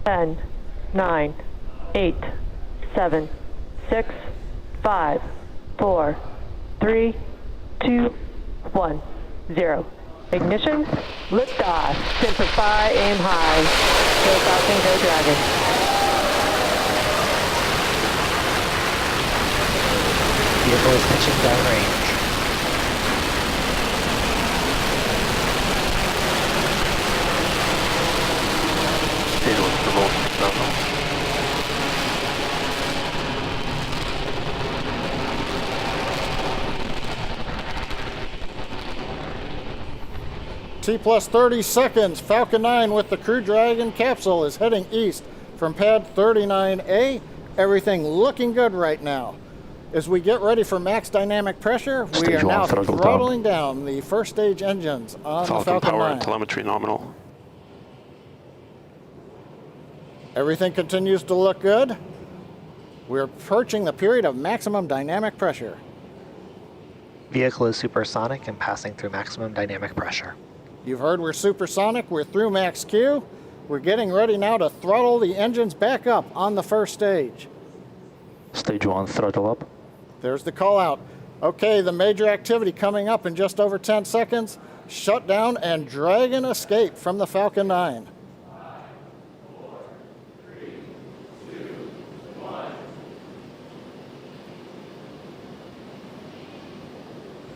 10, 9, 8, 7, 6, 5, 4, 3, 2, 1, 0. Ignition, liftoff. Semper Fi, aim high. Go Falcon, go Dragon. Vehicle is pitching downrange. T plus 30 seconds. Falcon 9 with the Crew Dragon capsule is heading east from pad 39A. Everything looking good right now. As we get ready for max dynamic pressure, we are now throttling down the first stage engines on the Falcon 9. Power and telemetry nominal. Everything continues to look good. We're approaching the period of maximum dynamic pressure. Vehicle is supersonic and passing through maximum dynamic pressure. You've heard we're supersonic, we're through max Q. We're getting ready now to throttle the engines back up on the first stage. Stage 1, throttle up. There's the call out. Okay, the major activity coming up in just over 10 seconds. Shutdown and Dragon escape from the Falcon 9.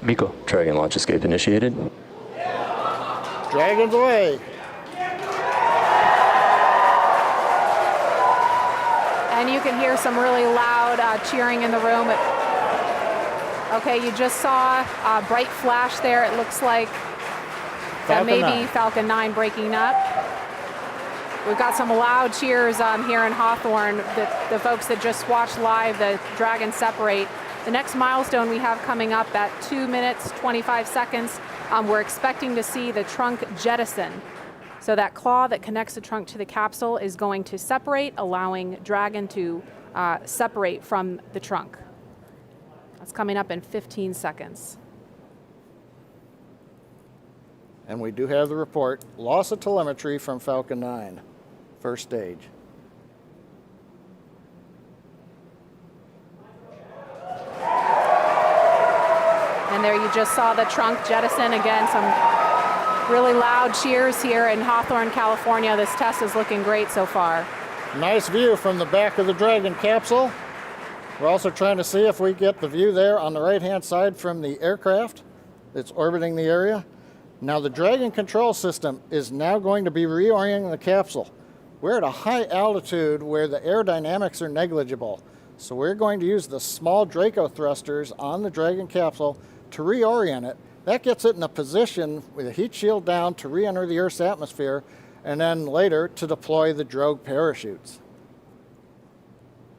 Miko. Dragon launch escape initiated. Dragon's away. And you can hear some really loud cheering in the room. Okay, you just saw a bright flash there. It looks like that may be Falcon 9 breaking up. We've got some loud cheers here in Hawthorne. The folks that just watched live the Dragon separate. The next milestone we have coming up at 2 minutes, 25 seconds, we're expecting to see the trunk jettison. So that claw that connects the trunk to the capsule is going to separate, allowing Dragon to separate from the trunk. That's coming up in 15 seconds. And we do have the report. Loss of telemetry from Falcon 9, first stage. And there you just saw the trunk jettison. Again, some really loud cheers here in Hawthorne, California. This test is looking great so far. Nice view from the back of the Dragon capsule. We're also trying to see if we get the view there on the right-hand side from the aircraft that's orbiting the area. Now the Dragon control system is now going to be reorienting the capsule. We're at a high altitude where the aerodynamics are negligible. So we're going to use the small Draco thrusters on the Dragon capsule to reorient it. That gets it in a position with a heat shield down to re-enter the Earth's atmosphere, and then later to deploy the drogue parachutes.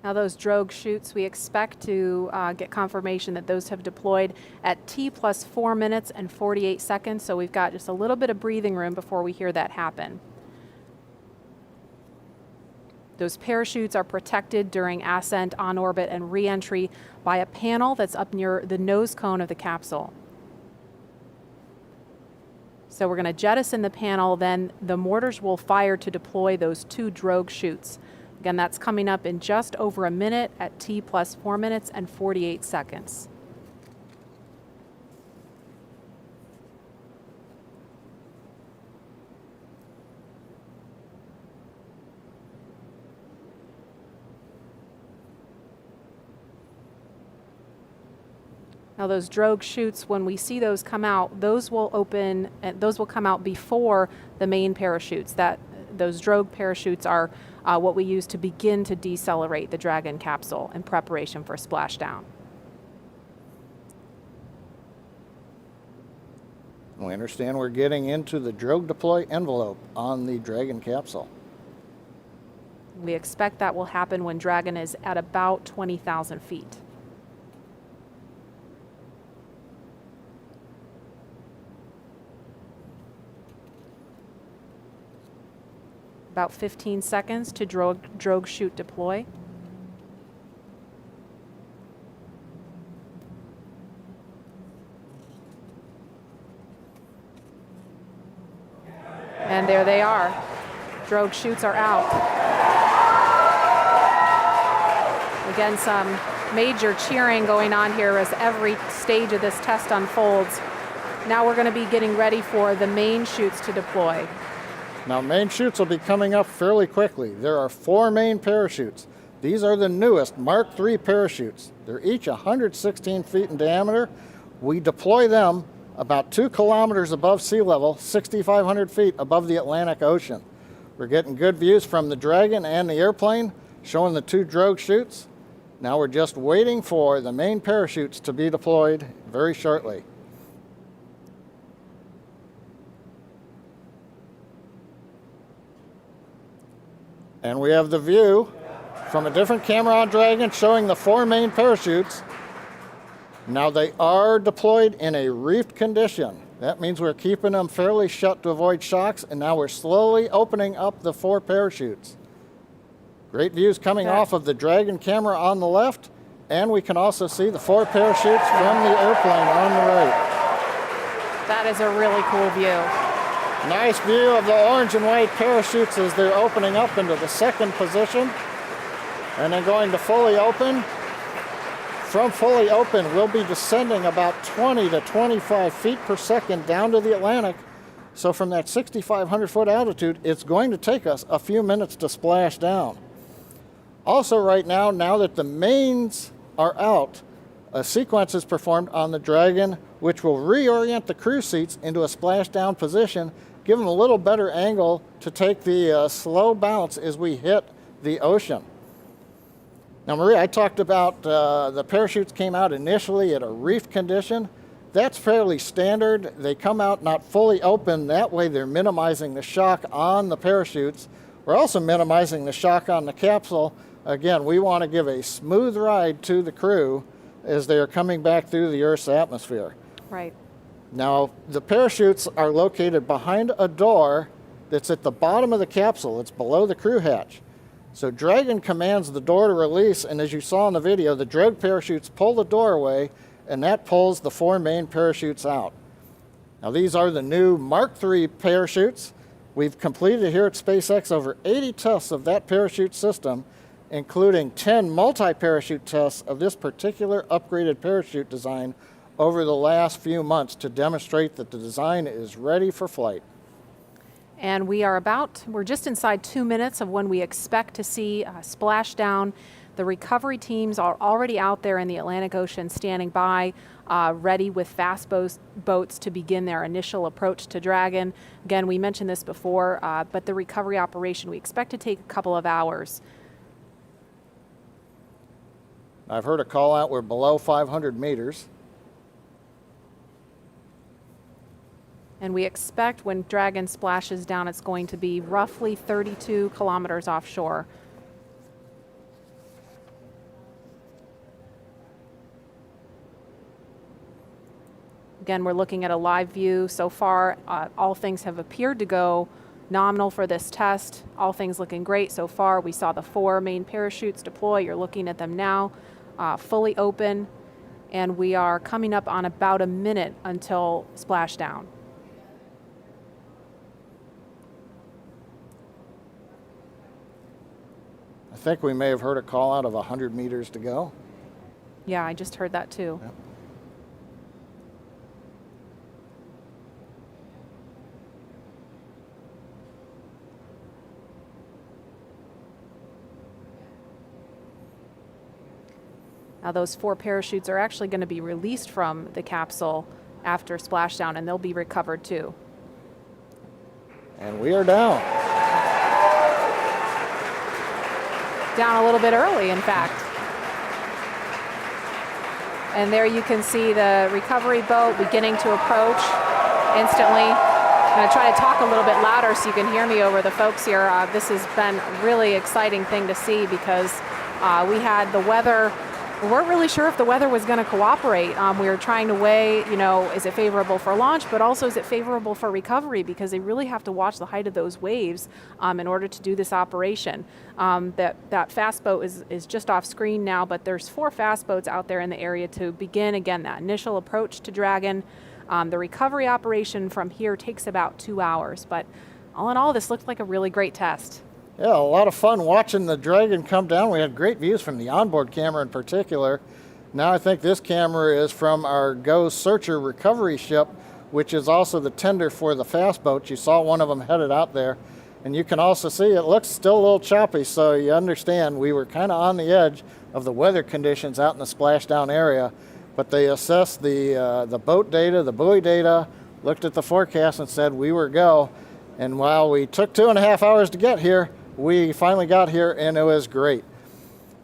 Now those drogue chutes, we expect to get confirmation that those have deployed at T plus 4 minutes and 48 seconds. So we've got just a little bit of breathing room before we hear that happen. Those parachutes are protected during ascent, on orbit, and re-entry by a panel that's up near the nose cone of the capsule. So we're going to jettison the panel, then the mortars will fire to deploy those 2 drogue chutes. Again, that's coming up in just over a minute at T plus 4 minutes and 48 seconds. Now those drogue chutes, when we see those come out, those will come out before the main parachutes. Those drogue parachutes are what we use to begin to decelerate the Dragon capsule in preparation for splashdown. We understand we're getting into the drogue deploy envelope on the Dragon capsule. We expect that will happen when Dragon is at about 20,000 feet. About 15 seconds to drogue chute deploy. And there they are. Drogue chutes are out. Again, some major cheering going on here as every stage of this test unfolds. Now we're going to be getting ready for the main chutes to deploy. Now, main chutes will be coming up fairly quickly. There are 4 main parachutes. These are the newest Mark III parachutes. They're each 116 feet in diameter. We deploy them about 2 kilometers above sea level, 6,500 feet above the Atlantic Ocean. We're getting good views from the Dragon and the airplane, showing the 2 drogue chutes. Now we're just waiting for the main parachutes to be deployed very shortly. And we have the view from a different camera on Dragon showing the 4 main parachutes. Now they are deployed in a reefed condition. That means we're keeping them fairly shut to avoid shocks, and now we're slowly opening up the 4 parachutes. Great views coming off of the Dragon camera on the left, and we can also see the 4 parachutes from the airplane on the right. That is a really cool view. Nice view of the orange and white parachutes as they're opening up into the 2nd position, and then going to fully open. From fully open, we'll be descending about 20 to 25 feet per second down to the Atlantic. So from that 6,500 foot altitude, it's going to take us a few minutes to splash down. Also right now that the mains are out, a sequence is performed on the Dragon, which will reorient the crew seats into a splashdown position, give them a little better angle to take the slow bounce as we hit the ocean. Now, Maria, I talked about the parachutes came out initially at a reef condition. That's fairly standard. They come out not fully open. That way they're minimizing the shock on the parachutes. We're also minimizing the shock on the capsule. Again, we want to give a smooth ride to the crew as they are coming back through the Earth's atmosphere. Right. Now, the parachutes are located behind a door that's at the bottom of the capsule. It's below the crew hatch. So Dragon commands the door to release, and as you saw in the video, the drogue parachutes pull the door away, and that pulls the 4 main parachutes out. Now, these are the new Mark III parachutes. We've completed here at SpaceX over 80 tests of that parachute system, including 10 multi-parachute tests of this particular upgraded parachute design over the last few months to demonstrate that the design is ready for flight. And we're just inside 2 minutes of when we expect to see splashdown. The recovery teams are already out there in the Atlantic Ocean standing by, ready with fast boats to begin their initial approach to Dragon. Again, we mentioned this before, but the recovery operation we expect to take a couple of hours. I've heard a call out we're below 500 meters. And we expect when Dragon splashes down, it's going to be roughly 32 kilometers offshore. Again, we're looking at a live view. So far, all things have appeared to go nominal for this test. All things looking great so far. We saw the 4 main parachutes deploy. You're looking at them now, fully open. And we are coming up on about a minute until splashdown. I think we may have heard a call out of 100 meters to go. Yeah, I just heard that too. Yep. Now those 4 parachutes are actually going to be released from the capsule after splashdown, and they'll be recovered too. And we are down. Down a little bit early, in fact. And there you can see the recovery boat beginning to approach instantly. I'm going to try to talk a little bit louder so you can hear me over the folks here. This has been a really exciting thing to see because we had the weather. We weren't really sure if the weather was going to cooperate. We were trying to weigh, is it favorable for launch, but also is it favorable for recovery, because they really have to watch the height of those waves in order to do this operation. That fast boat is just off screen now, but there's 4 fast boats out there in the area to begin, again, that initial approach to Dragon. The recovery operation from here takes about 2 hours, but all in all, this looked like a really great test. Yeah, a lot of fun watching the Dragon come down. We had great views from the onboard camera in particular. Now I think this camera is from our GO Searcher recovery ship, which is also the tender for the fast boats. You saw one of them headed out there. And you can also see it looks still a little choppy, so you understand we were kind of on the edge of the weather conditions out in the splashdown area. But they assessed the boat data, the buoy data, looked at the forecast and said we were go. And while we took 2.5 hours to get here, we finally got here and it was great.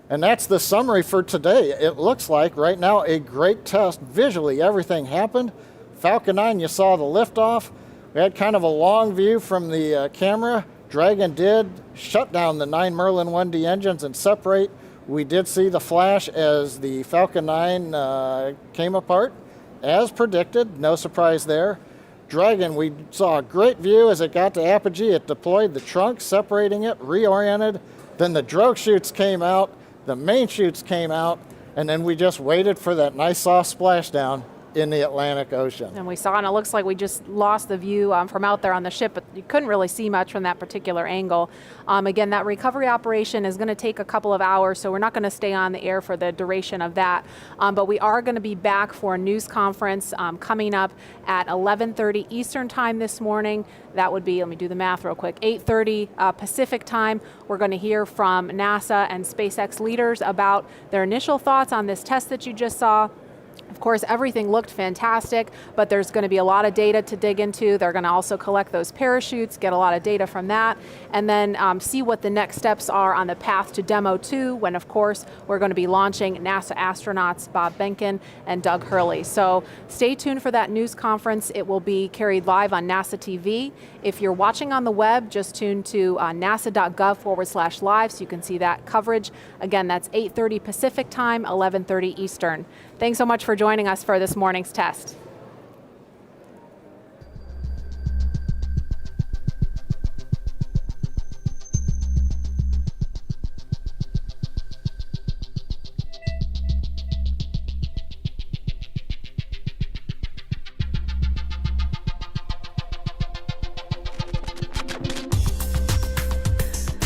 And that's the summary for today. It looks like right now a great test. Visually, everything happened. Falcon 9, you saw the liftoff. We had kind of a long view from the camera. Dragon did shut down the 9 Merlin 1D engines and separate. We did see the flash as the Falcon 9 came apart, as predicted. No surprise there. Dragon, we saw a great view as it got to apogee. It deployed the trunk, separating it, reoriented. Then the drogue chutes came out, the main chutes came out, and then we just waited for that nice soft splashdown in the Atlantic Ocean. And we saw, and it looks like we just lost the view from out there on the ship, but you couldn't really see much from that particular angle. Again, that recovery operation is going to take a couple of hours, so we're not going to stay on the air for the duration of that. But we are going to be back for a news conference coming up at 11:30 Eastern time this morning. That would be, let me do the math real quick, 8:30 Pacific time. We're going to hear from NASA and SpaceX leaders about their initial thoughts on this test that you just saw. Of course, everything looked fantastic, but there's going to be a lot of data to dig into. They're going to also collect those parachutes, get a lot of data from that, and then see what the next steps are on the path to Demo 2, when, of course, we're going to be launching NASA astronauts Bob Behnken and Doug Hurley. So stay tuned for that news conference. It will be carried live on NASA TV. If you're watching on the web, just tune to nasa.gov/live so you can see that coverage. Again, that's 8:30 Pacific time, 11:30 Eastern. Thanks so much for joining us for this morning's test.